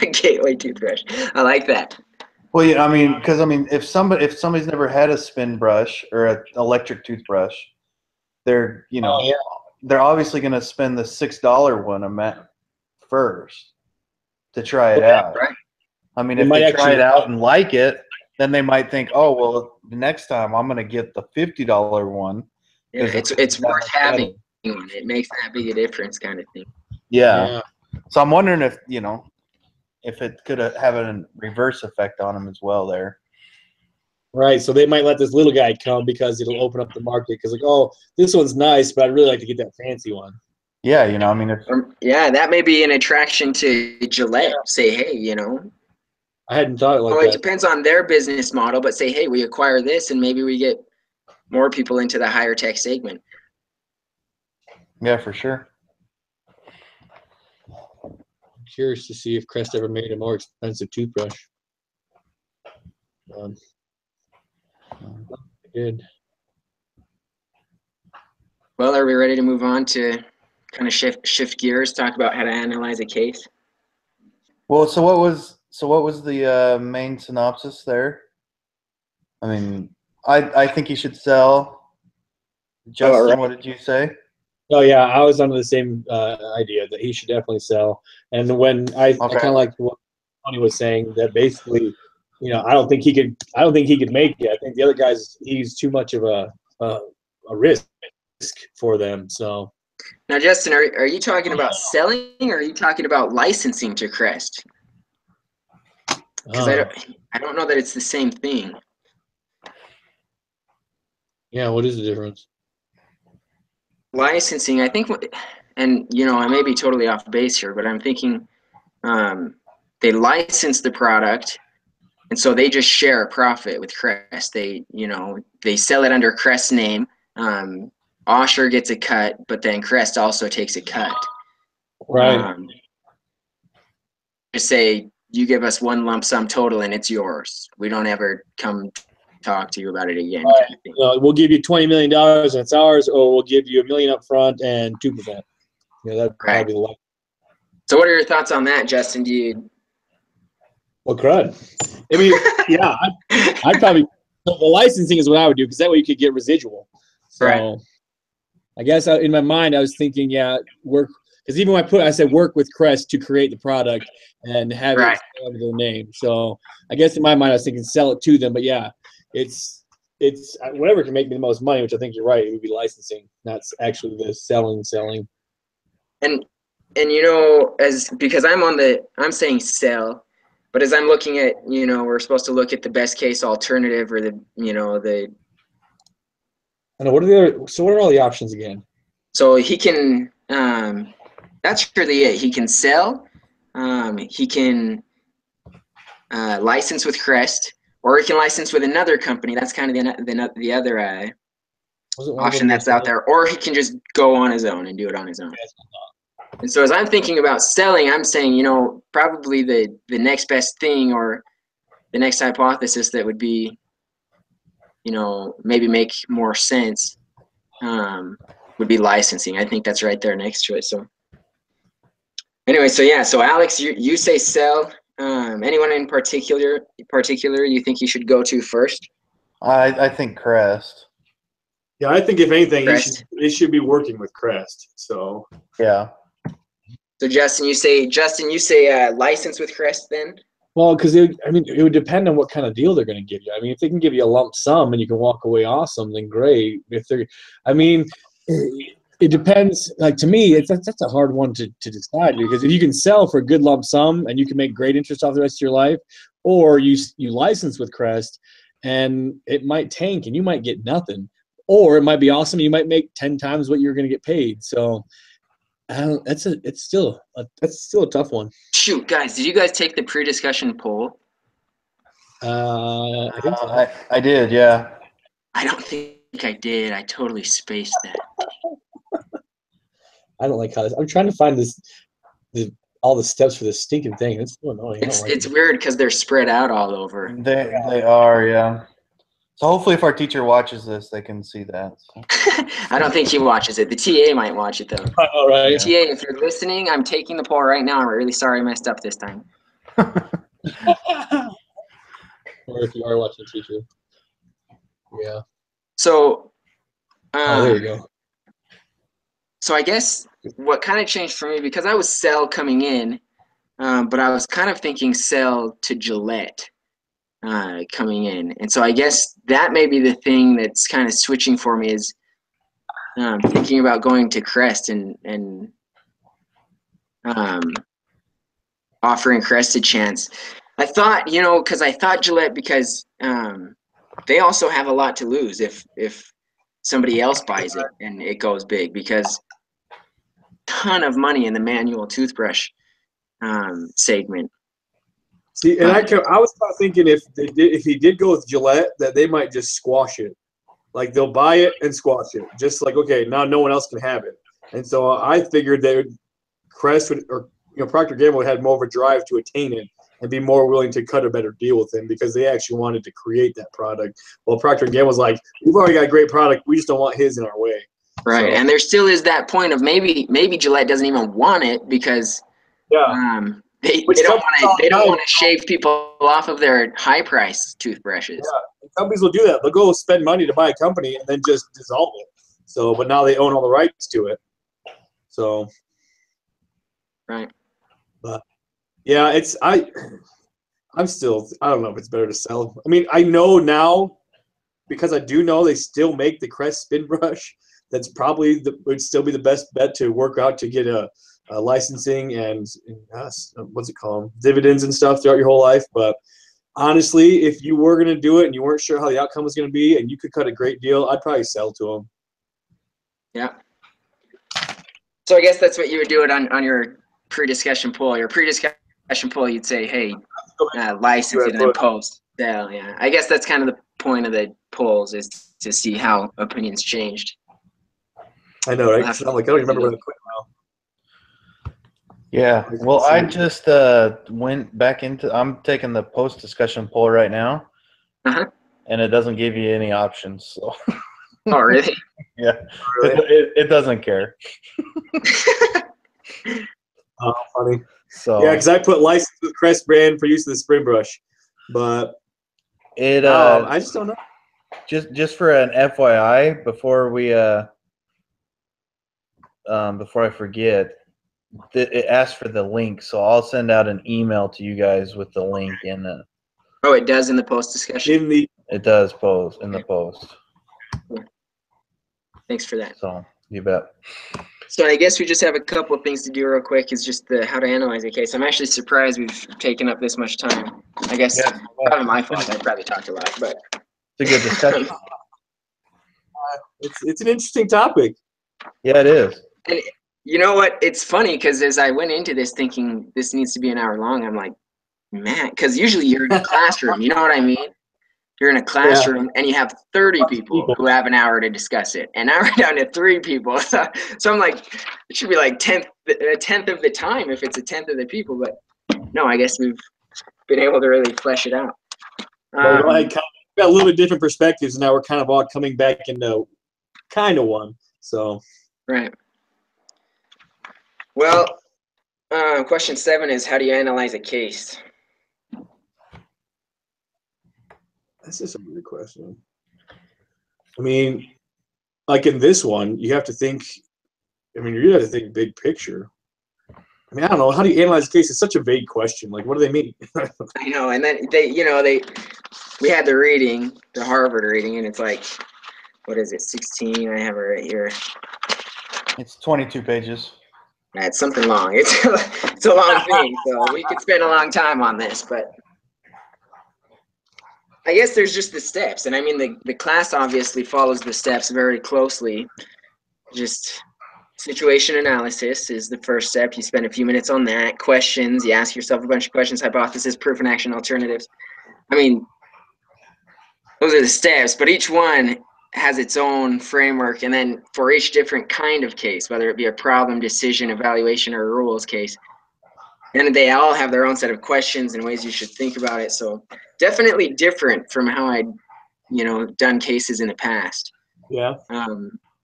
Speaker 2: A gateway toothbrush. I like that.
Speaker 1: Well, yeah, I mean, because if somebody's never had a spin brush or an electric toothbrush, they're they're obviously going to spend the $6 one first to try it out.
Speaker 2: Right.
Speaker 1: I mean, if they try it out and like it, then they might think, oh, well, next time I'm going to get the $50 one.
Speaker 2: Yeah, it's worth having one. It makes that big a difference, kind of thing.
Speaker 1: Yeah. So I'm wondering if if it could have a reverse effect on them as well there.
Speaker 3: Right. So they might let this little guy come because it'll open up the market. Because like, oh, this one's nice, but I'd really like to get that fancy one.
Speaker 1: Yeah, I mean,
Speaker 2: that may be an attraction to Gillette. Say, hey,
Speaker 3: I hadn't thought like
Speaker 2: that.
Speaker 3: It
Speaker 2: depends on their business model, but say, hey, we acquire this, and maybe we get more people into the higher tech segment.
Speaker 1: Yeah, for sure.
Speaker 3: I'm curious to see if Crest ever made a more expensive toothbrush. Good.
Speaker 2: Well, are we ready to move on to kind of shift gears, talk about how to analyze a case?
Speaker 1: Well, so what was the main synopsis there? I mean, I think he should sell. Justin,
Speaker 2: right.
Speaker 1: what did you say?
Speaker 3: Oh yeah, I was under the same idea that he should definitely sell. And when I kind of like what Tony was saying, that basically, I don't think he could make it. I think the other guys, he's too much of a risk for them. So
Speaker 2: now, Justin, are you talking about selling, or are you talking about licensing to Crest? Because I don't know that it's the same thing.
Speaker 3: Yeah, what is the difference?
Speaker 2: Licensing, I think, and I may be totally off base here, but I'm thinking they license the product, and so they just share a profit with Crest. They sell it under Crest's name. Osher gets a cut, but then Crest also takes a cut.
Speaker 3: Right.
Speaker 2: Just say you give us one lump sum total and it's yours. We don't ever come talk to you about it again.
Speaker 3: Right. Kind of thing. We'll give you $20 million and it's ours, or we'll give you $1 million up front and 2%. That'd probably be the life.
Speaker 2: So what are your thoughts on that, Justin?
Speaker 3: Well, crud. I mean, yeah, I'd probably the licensing is what I would do, because that way you could get residual. So
Speaker 2: right.
Speaker 3: I guess in my mind I was thinking, work, because even when I said work with Crest to create the product and have it under their name. So I guess in my mind I was thinking sell it to them, but yeah, it's whatever can make me the most money, which I think you're right. It would be licensing, not actually the selling.
Speaker 2: And because I'm saying sell, but as I'm looking at, we're supposed to look at the best case alternative, or the
Speaker 3: I know, what are all the options again?
Speaker 2: So he can, that's really it. He can sell, he can license with Crest, or he can license with another company. That's kind of the other option that's out there. Or he can just go on his own and do it on his own. And so as I'm thinking about selling, I'm saying, probably the next best thing, or the next hypothesis that would be, maybe make more sense, would be licensing. I think that's right there next to it. So anyway, so Alex, you say sell. Anyone in particular you think you should go to first?
Speaker 1: I think Crest.
Speaker 3: Yeah, I think if anything, he should be working with Crest. So
Speaker 1: yeah.
Speaker 2: So Justin, you say license with Crest then?
Speaker 3: Well, because it would depend on what kind of deal they're going to give you. I mean, if they can give you a lump sum and you can walk away awesome, then great. If they're, it depends. Like, to me, that's a hard one to decide, because if you can sell for a good lump sum and you can make great interest off the rest of your life, or you license with Crest and it might tank and you might get nothing, or it might be awesome and you might make 10 times what you're going to get paid. So that's still a tough one.
Speaker 2: Shoot, guys, did you guys take the pre-discussion poll?
Speaker 3: I think so.
Speaker 1: I did, yeah.
Speaker 2: I don't think I did. I totally spaced that.
Speaker 3: I don't like how I'm trying to find all the steps for this stinking thing. It's so annoying.
Speaker 2: It's weird because they're spread out all over.
Speaker 1: They are, yeah. So hopefully if our teacher watches this, they can see that. So.
Speaker 2: I don't think he watches it. The TA might watch it, though.
Speaker 3: All right.
Speaker 2: TA, if you're listening, I'm taking the poll right now. I'm really sorry I messed up this time.
Speaker 3: Or if you are watching, teacher. Yeah.
Speaker 2: So,
Speaker 3: there you go.
Speaker 2: So I guess what kind of changed for me, because I was sell coming in, but I was kind of thinking sell to Gillette coming in. And so I guess that may be the thing that's kind of switching for me, is thinking about going to Crest and offering Crest a chance. I thought, because I thought Gillette, because they also have a lot to lose if somebody else buys it and it goes big, because ton of money in the manual toothbrush segment.
Speaker 3: See, and I was thinking if he did go with Gillette, that they might just squash it. Like, they'll buy it and squash it. Just like, okay, now no one else can have it. And so I figured that Crest would, or Procter & Gamble had more of a drive to attain it and be more willing to cut a better deal with him, because they actually wanted to create that product. Well, Procter & Gamble was like, we've already got a great product. We just don't want his in our way.
Speaker 2: Right,
Speaker 3: So,
Speaker 2: and there still is that point of maybe Gillette doesn't even want it because they
Speaker 3: which
Speaker 2: don't want to
Speaker 3: companies all the time,
Speaker 2: shave people off of their high price toothbrushes.
Speaker 3: companies will do that. They'll go spend money to buy a company and then just dissolve it. So, but now they own all the rights to it. So,
Speaker 2: Right.
Speaker 3: but yeah, I'm still, I don't know if it's better to sell. I mean, I know now because I do know they still make the Crest spin brush. That's probably would still be the best bet to work out to get a licensing and what's it called, dividends and stuff throughout your whole life. But honestly, if you were going to do it and you weren't sure how the outcome was going to be and you could cut a great deal, I'd probably sell to them.
Speaker 2: Yeah. So I guess that's what you would do it on your pre-discussion poll. Your pre-discussion poll, you'd say, hey, license it and post. Yeah. I guess that's kind of the point of the polls is to see how opinions changed.
Speaker 3: I know, right? I'm like, I don't remember where I quit now.
Speaker 1: Yeah. Well, I just went back into. I'm taking the post-discussion poll right now, and it doesn't give you any options. So.
Speaker 2: Oh, really?
Speaker 1: Yeah.
Speaker 3: Really?
Speaker 1: It doesn't care.
Speaker 3: Oh, funny.
Speaker 1: So.
Speaker 3: Yeah, because I put license with Crest brand for use of the spin brush, but I just don't know.
Speaker 1: Just for an FYI, before I forget, it asks for the link, so I'll send out an email to you guys with the link in it.
Speaker 2: Oh, it does in the post discussion?
Speaker 1: It does post in the post.
Speaker 2: Cool. Thanks for that.
Speaker 1: So, you bet.
Speaker 2: So I guess we just have a couple of things to do real quick. Is just how to analyze a case. I'm actually surprised we've taken up this much time. I guess probably my fault. I probably talked a lot, but
Speaker 1: it's a good discussion.
Speaker 3: It's an interesting topic.
Speaker 1: Yeah, it is.
Speaker 2: And you know what? It's funny because as I went into this thinking this needs to be an hour long, I'm like, man, because usually you're in a classroom. You know what I mean? You're in a classroom and you have 30 people who have an hour to discuss it. And now we're down to 3 people. So I'm like, it should be like a tenth of the time if it's a tenth of the people. But no, I guess we've been able to really flesh it out.
Speaker 3: We got a little bit different perspectives, and now we're kind of all coming back into kind of one. So
Speaker 2: right. Well, question 7 is how do you analyze a case?
Speaker 3: That's just a good question. I mean, like in this one, you have to think. I mean, you have to think big picture. I mean, I don't know. How do you analyze a case? It's such a vague question. Like, what do they mean?
Speaker 2: I know, and then we had the reading, the Harvard reading, and it's like, what is it, 16? I have it right here.
Speaker 1: It's 22 pages.
Speaker 2: It's something long. It's a long thing, so we could spend a long time on this, but I guess there's just the steps, and I mean the class obviously follows the steps very closely. Just situation analysis is the first step. You spend a few minutes on that. Questions, you ask yourself a bunch of questions, hypothesis, proof, and action alternatives. I mean, those are the steps, but each one has its own framework, and then for each different kind of case, whether it be a problem, decision, evaluation, or a rules case, and they all have their own set of questions and ways you should think about it. So definitely different from how I'd, done cases in the past.
Speaker 3: Yeah.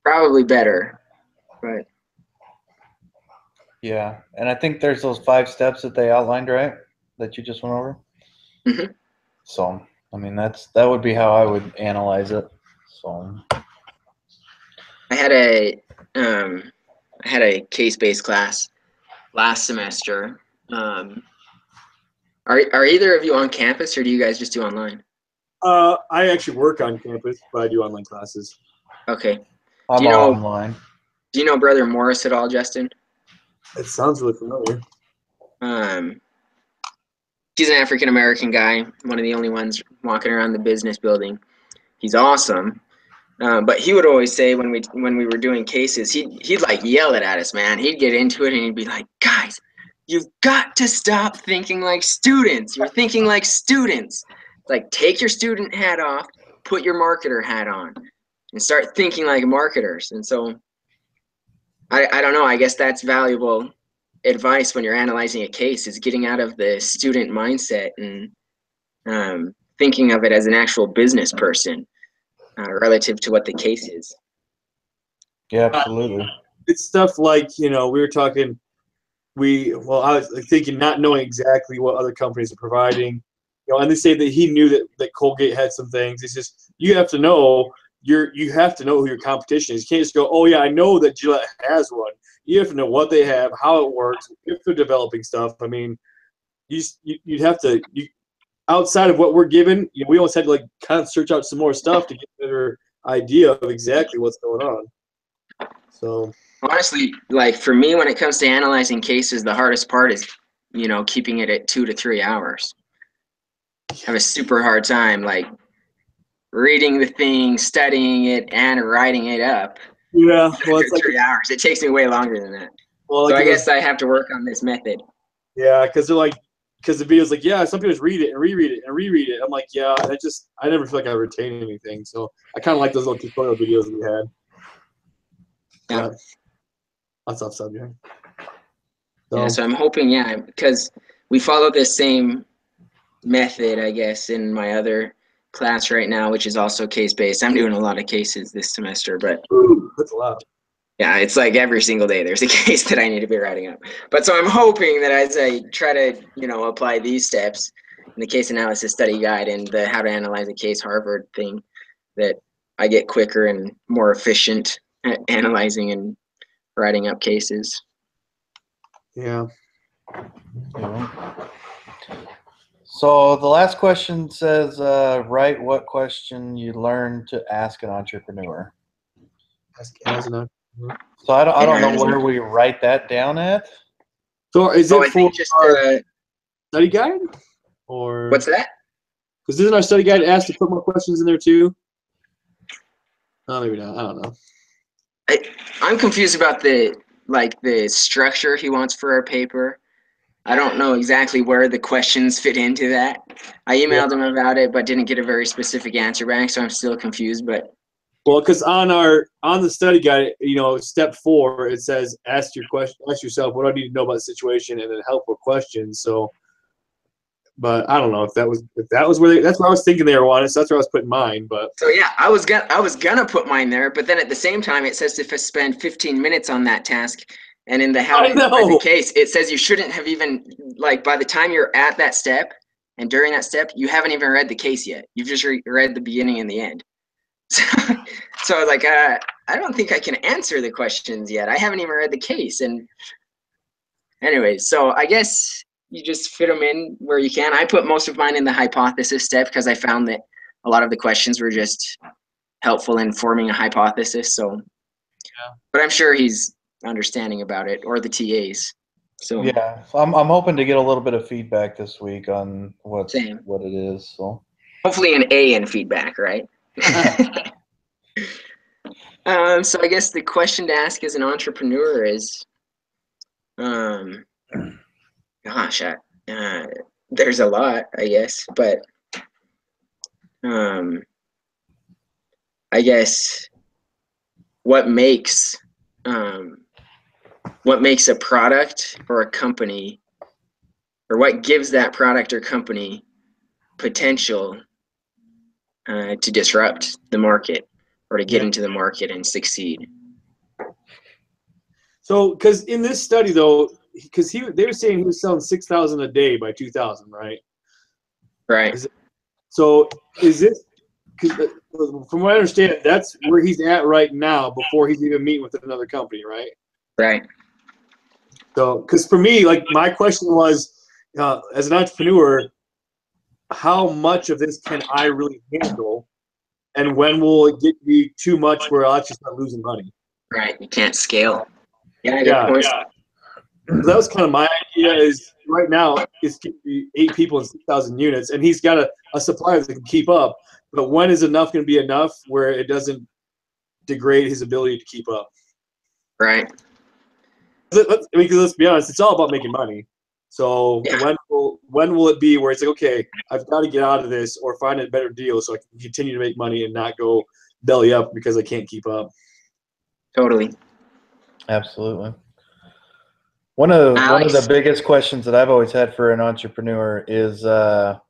Speaker 2: Probably better, but.
Speaker 1: Yeah, and I think there's those 5 steps that they outlined, right? That you just went over.
Speaker 2: Mm-hmm.
Speaker 1: So, I mean, that would be how I would analyze it. So.
Speaker 2: I had a case-based class last semester. Are either of you on campus, or do you guys just do online?
Speaker 3: I actually work on campus, but I do online classes.
Speaker 2: Okay.
Speaker 1: I'm online.
Speaker 2: Do you know Brother Morris at all, Justin?
Speaker 3: It sounds really familiar.
Speaker 2: He's an African-American guy, one of the only ones walking around the business building. He's awesome. But he would always say when we were doing cases, he'd like yell it at us, man. He'd get into it and he'd be like, guys, you've got to stop thinking like students. You're thinking like students. Like, take your student hat off, put your marketer hat on, and start thinking like marketers. And so I don't know. I guess that's valuable advice when you're analyzing a case, is getting out of the student mindset and thinking of it as an actual business person relative to what the case is.
Speaker 1: Yeah, absolutely.
Speaker 3: It's stuff like, we were talking, I was like, thinking, not knowing exactly what other companies are providing, and they say that he knew that Colgate had some things. It's just, you have to know you have to know who your competition is. You can't just go, oh yeah, I know that Gillette has one. You have to know what they have, how it works, if they're developing stuff. I mean, you'd have to, outside of what we're given, we almost had to like kind of search out some more stuff to get a better idea of exactly what's going on. So
Speaker 2: honestly, like for me, when it comes to analyzing cases, the hardest part is, keeping it at 2 to 3 hours. I have a super hard time, like reading the thing, studying it, and writing it up.
Speaker 3: Yeah, well, it's like
Speaker 2: 3 hours. It takes me way longer than that.
Speaker 3: Well,
Speaker 2: so I guess I have to work on this method.
Speaker 3: Yeah, because the video's like, yeah, some people just read it and reread it and reread it. I'm like, yeah, I never feel like I retain anything. So I kind of like those little tutorial videos that we had.
Speaker 2: Yeah.
Speaker 3: That's off subject.
Speaker 2: So I'm hoping, because we follow the same method, I guess, in my other class right now, which is also case-based. I'm doing a lot of cases this semester, but
Speaker 3: that's a lot.
Speaker 2: Yeah, it's like every single day there's a case that I need to be writing up. But so I'm hoping that as I try to, apply these steps in the case analysis study guide and the how to analyze a case Harvard thing, that I get quicker and more efficient at analyzing and writing up cases.
Speaker 3: Yeah.
Speaker 1: So the last question says, write what question you learned to ask an entrepreneur.
Speaker 3: Ask as an entrepreneur.
Speaker 1: So I don't know where we write that down at.
Speaker 3: So is it for
Speaker 2: just
Speaker 3: our study guide? Or
Speaker 2: what's that?
Speaker 3: Because isn't our study guide asked to put more questions in there too? Oh, maybe not. I don't know.
Speaker 2: I'm confused about the structure he wants for our paper. I don't know exactly where the questions fit into that. I emailed him about it, but didn't get a very specific answer back, so I'm still confused. But
Speaker 3: well, because on the study guide, step 4, it says ask yourself, what do I need to know about the situation, and then helpful questions. So, but I don't know if that was where that's what I was thinking they were wanting. So that's where I was putting mine. But
Speaker 2: so yeah, I was gonna put mine there, but then at the same time, it says to spend 15 minutes on that task. And in the how to analyze the case, it says you shouldn't have even, by the time you're at that step and during that step, you haven't even read the case yet. You've just read the beginning and the end. So I was like, I don't think I can answer the questions yet. I haven't even read the case. And anyways, so I guess you just fit them in where you can. I put most of mine in the hypothesis step because I found that a lot of the questions were just helpful in forming a hypothesis. So, yeah. But I'm sure he's understanding about it, or the TAs. So
Speaker 1: yeah, I'm hoping to get a little bit of feedback this week on what it is. So
Speaker 2: hopefully an A in feedback, right? So I guess the question to ask as an entrepreneur is, gosh, there's a lot, I guess, but I guess what makes a product or a company, or what gives that product or company potential to disrupt the market or to get into the market and succeed.
Speaker 3: So, because in this study though, because they were saying he was selling 6,000 a day by 2000, right?
Speaker 2: Right.
Speaker 3: So is this, from what I understand, that's where he's at right now before he's even meeting with another company, right?
Speaker 2: Right.
Speaker 3: So, because for me, like my question was, as an entrepreneur, how much of this can I really handle, and when will it get me too much where I'll actually start losing money?
Speaker 2: Right. You can't scale. Yeah. Yeah.
Speaker 3: So that was kind of my idea. Is right now it's 8 people and 6,000 units, and he's got a supplier that can keep up. But when is enough going to be enough where it doesn't degrade his ability to keep up?
Speaker 2: Right.
Speaker 3: Because let's be honest, it's all about making money. So when will it be where it's like, okay, I've got to get out of this or find a better deal so I can continue to make money and not go belly up because I can't keep up?
Speaker 2: Totally.
Speaker 1: Absolutely. One of the biggest questions that I've always had for an entrepreneur is how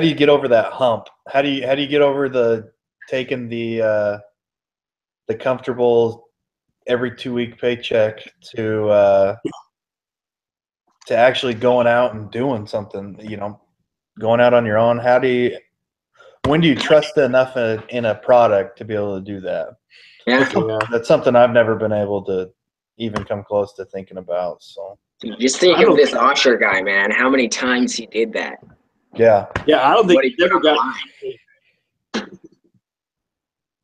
Speaker 1: do you get over that hump? How do you get over taking the the comfortable every 2-week paycheck to actually going out and doing something, going out on your own? When do you trust enough in a product to be able to do that?
Speaker 2: Yeah.
Speaker 1: That's something I've never been able to even come close to thinking about. So
Speaker 2: just think of this Osher guy, man. How many times he did that?
Speaker 1: Yeah.
Speaker 3: Yeah, I don't think he ever got.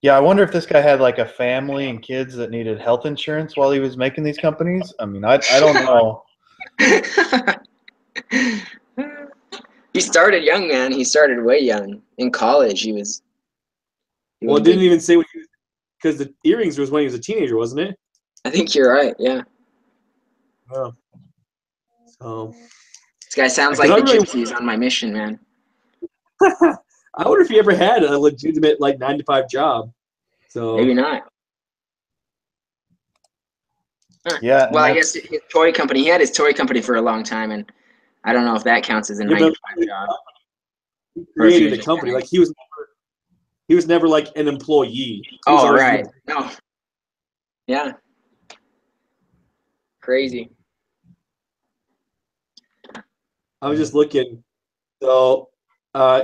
Speaker 1: Yeah, I wonder if this guy had like a family and kids that needed health insurance while he was making these companies. I mean, I don't know.
Speaker 2: He started young, man. He started way young. In college, he was.
Speaker 3: Well, it didn't even say when he was, because the earrings was when he was a teenager, wasn't it?
Speaker 2: I think you're right. Yeah.
Speaker 3: Yeah. So.
Speaker 2: This guy sounds like the gypsies on My Mission, man.
Speaker 3: I wonder if he ever had a legitimate like 9-to-5 job. So
Speaker 2: maybe not.
Speaker 1: Yeah.
Speaker 2: Well, I guess his toy company. He had his toy company for a long time, and I don't know if that counts as a 9-to-5 job.
Speaker 3: He created a company. Like he was never like an employee.
Speaker 2: Oh, right. No. Yeah. Crazy.
Speaker 3: I was just looking. So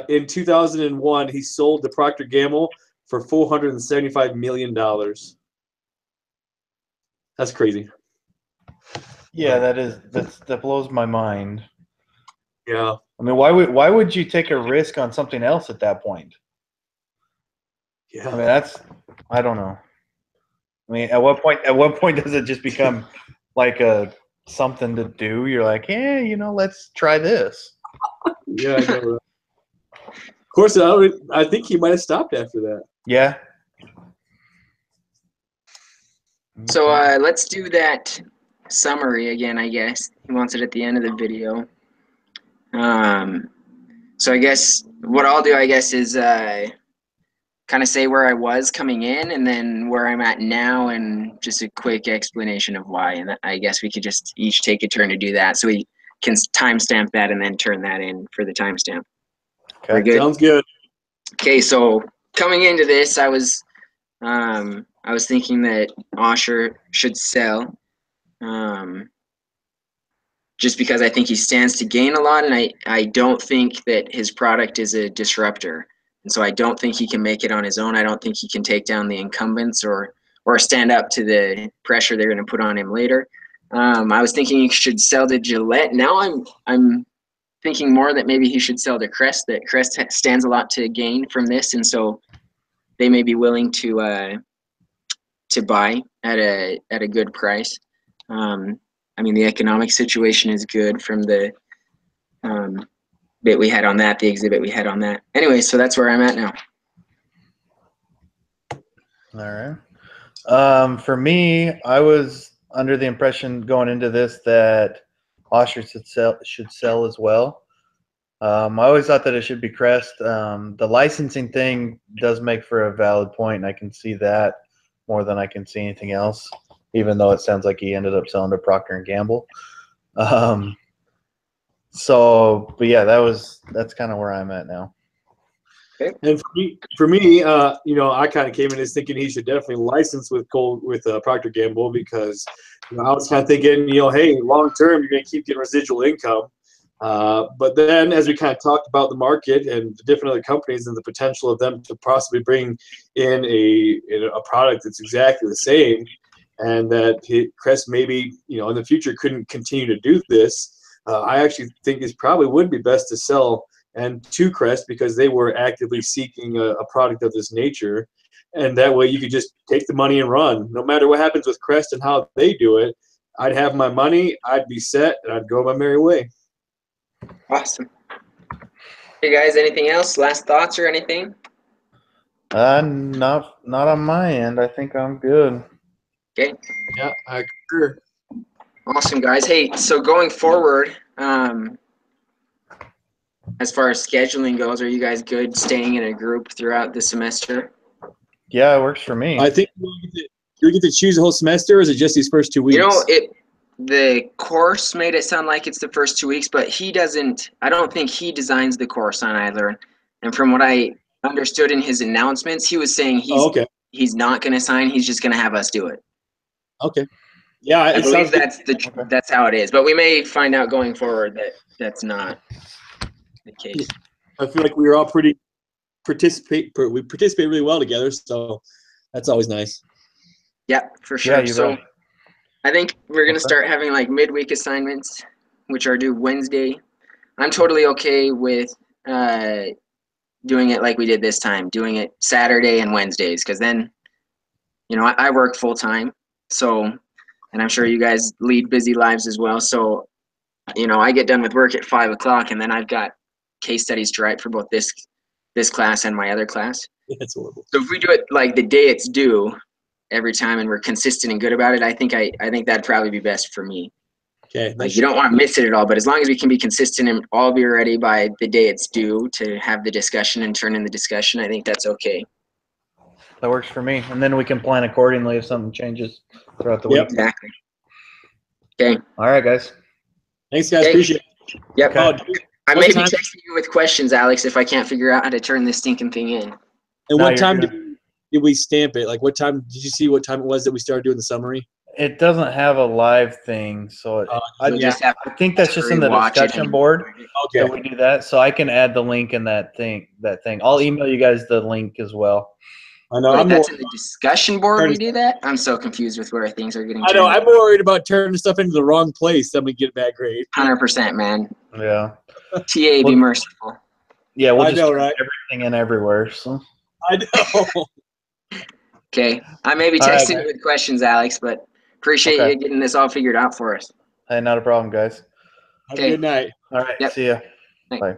Speaker 3: in 2001, he sold to Procter & Gamble for $475 million. That's crazy.
Speaker 1: Yeah, that blows my mind.
Speaker 3: Yeah.
Speaker 1: I mean, why would you take a risk on something else at that point?
Speaker 3: Yeah.
Speaker 1: I mean, I don't know. I mean, at what point does it just become like something to do? You're like, yeah, let's try this.
Speaker 3: Yeah, I know. Of course, I think he might have stopped after that.
Speaker 1: Yeah.
Speaker 2: So let's do that summary again, I guess. He wants it at the end of the video. So I guess what I'll do, is kind of say where I was coming in and then where I'm at now and just a quick explanation of why. And I guess we could just each take a turn to do that so we can timestamp that and then turn that in for the timestamp.
Speaker 1: Okay.
Speaker 2: We're good?
Speaker 3: Sounds good.
Speaker 2: Okay, so coming into this, I was thinking that Osher should sell, just because I think he stands to gain a lot, and I don't think that his product is a disruptor, and so I don't think he can make it on his own. I don't think he can take down the incumbents or stand up to the pressure they're going to put on him later. I was thinking he should sell to Gillette. Now I'm thinking more that maybe he should sell to Crest. That Crest stands a lot to gain from this, and so they may be willing to buy at a good price. I mean, the economic situation is good from the bit we had on that, the exhibit we had on that. Anyway, so that's where I'm at now.
Speaker 1: All right. For me, I was under the impression going into this that Osher should sell as well. I always thought that it should be Crest. The licensing thing does make for a valid point, and I can see that more than I can see anything else, even though it sounds like he ended up selling to Procter & Gamble. But yeah, that's kind of where I'm at now.
Speaker 3: Okay. And for me, I kind of came in as thinking he should definitely license with Procter & Gamble because I was kind of thinking, hey, long term you're going to keep getting residual income. But then as we kind of talked about the market and the different other companies and the potential of them to possibly bring in a product that's exactly the same, and that Crest maybe in the future couldn't continue to do this, I actually think it probably would be best to sell and to Crest because they were actively seeking a product of this nature, and that way you could just take the money and run. No matter what happens with Crest and how they do it, I'd have my money, I'd be set, and I'd go my merry way.
Speaker 2: Awesome. Hey guys, anything else? Last thoughts or anything?
Speaker 1: Not on my end. I think I'm good.
Speaker 2: Okay.
Speaker 3: Yeah, I agree.
Speaker 2: Awesome, guys. Hey, so going forward, as far as scheduling goes, are you guys good staying in a group throughout the semester?
Speaker 1: Yeah, it works for me.
Speaker 3: I think you get to choose the whole semester, or is it just these first 2 weeks?
Speaker 2: The course made it sound like it's the first 2 weeks, but I don't think he designs the course on iLearn. And from what I understood in his announcements, he was saying he's not going to sign. He's just going to have us do it.
Speaker 3: Okay. Yeah,
Speaker 2: I
Speaker 3: it
Speaker 2: believe
Speaker 3: sounds good.
Speaker 2: that's how it is. But we may find out going forward that that's not the case.
Speaker 3: I feel like we were all we participate really well together, so that's always nice.
Speaker 2: Yeah, for sure.
Speaker 1: you
Speaker 2: So
Speaker 1: bet.
Speaker 2: I think we're going to
Speaker 1: Okay.
Speaker 2: start having like midweek assignments, which are due Wednesday. I'm totally okay with doing it like we did this time, doing it Saturday and Wednesdays, because then, you know, I work full time. So, and I'm sure you guys lead busy lives as well. So, you know, I get done with work at 5 o'clock, and then I've got case studies to write for both this class and my other class.
Speaker 3: That's horrible.
Speaker 2: So if we do it like the day it's due every time, and we're consistent and good about it, I think that'd probably be best for me.
Speaker 3: Okay.
Speaker 2: Like, you don't want to miss it at all, but as long as we can be consistent and all be ready by the day it's due to have the discussion and turn in the discussion, I think that's okay.
Speaker 1: That works for me. And then we can plan accordingly if something changes throughout the
Speaker 3: Yep.
Speaker 1: week.
Speaker 2: Exactly. Okay.
Speaker 1: All right, guys.
Speaker 3: Thanks, guys.
Speaker 2: Okay.
Speaker 3: Appreciate it.
Speaker 2: Yep.
Speaker 1: Okay.
Speaker 3: Oh,
Speaker 2: I
Speaker 3: what
Speaker 2: may be
Speaker 3: time-
Speaker 2: texting you with questions, Alex, if I can't figure out how to turn this stinking thing in.
Speaker 3: and
Speaker 1: No,
Speaker 3: what
Speaker 1: you're
Speaker 3: time
Speaker 1: good.
Speaker 3: did we stamp it? Like, what time did you see what time it was that we started doing the summary?
Speaker 1: It doesn't have a live thing, so
Speaker 2: You'll just have
Speaker 1: I think that's just in the
Speaker 2: rewatch it
Speaker 1: discussion
Speaker 2: and-
Speaker 1: board that
Speaker 3: Okay.
Speaker 1: we do that. So I can add the link in that thing. I'll email you guys the link as well.
Speaker 3: I know.
Speaker 2: Wait,
Speaker 3: I'm
Speaker 2: that's
Speaker 3: more,
Speaker 2: in the discussion board we do that? I'm so confused with where things are getting
Speaker 3: I know.
Speaker 2: turned.
Speaker 3: I'm more worried about turning stuff into the wrong place. I'm gonna get a bad grade.
Speaker 2: 100%, man.
Speaker 1: Yeah.
Speaker 2: TA, be
Speaker 1: Well-
Speaker 2: merciful.
Speaker 1: Yeah, we'll
Speaker 3: I
Speaker 1: just
Speaker 3: know,
Speaker 1: turn
Speaker 3: right?
Speaker 1: everything in everywhere. So
Speaker 3: I know.
Speaker 2: Okay. I may be
Speaker 1: All right,
Speaker 2: texting
Speaker 1: man.
Speaker 2: you with questions, Alex, but appreciate
Speaker 1: Okay.
Speaker 2: you getting this all figured out for us.
Speaker 1: hey, not a problem, guys.
Speaker 3: Have a
Speaker 2: Okay.
Speaker 3: good night.
Speaker 1: All right,
Speaker 2: Yep.
Speaker 1: see ya.
Speaker 2: Thanks.
Speaker 1: Bye.